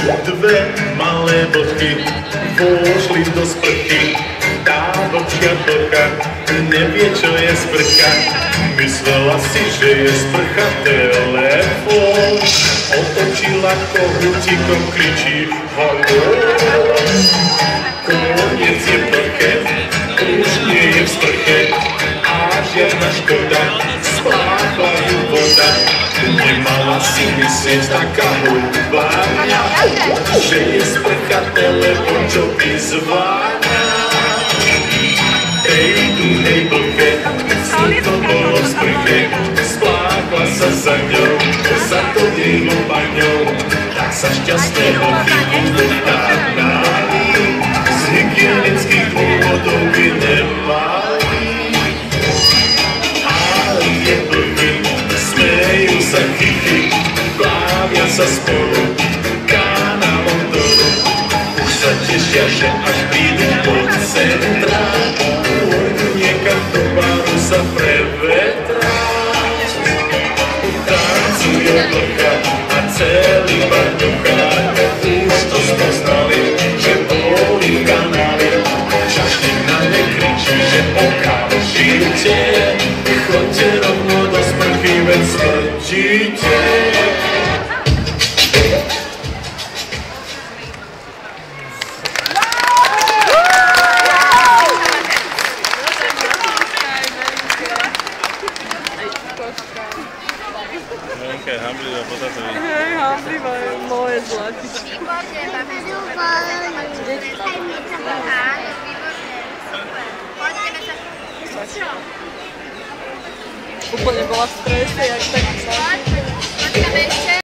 Dve malé bodky vošli do sprchy. Tá vlčia vlka nevie, čo je sprcha. Myslela si, že je sprcha telefón. Otočila kohútikom, kričí haló. Koniec je plché, už nie je v sprche. A žiadna škoda, spláchla ju voda. Nemala si myslieť taká hudba, že je sprcha telefón, čo vyzváňa. Tej druhej blbke, to bolo v sprche, spláchla sa za ňou, za to jednou baňou, tak sa šťastného chvíľu vtáhnali, z hygienických dôvodov by nemali. Ale je blbý, smejú sa chichy, bávia sa spolu, kanálom dolu, už sa tešia, že až prídu pod centra. Niekam do baru sa prevetrá. Tancujú vlka a celý bar duchá. Už to spoznali, že boli v kanáli. Čašník na ne kričí, že okamžite chodte rovno do sprchy, veď smrčíte. Lenka je hamblivá, potatový. Hej, hamblivá je moje zlatičko. Výborne, máme super. Áno, výborne, super. Poďme sa. Úplne bola v strese, jak tak sa. Poďme ešte.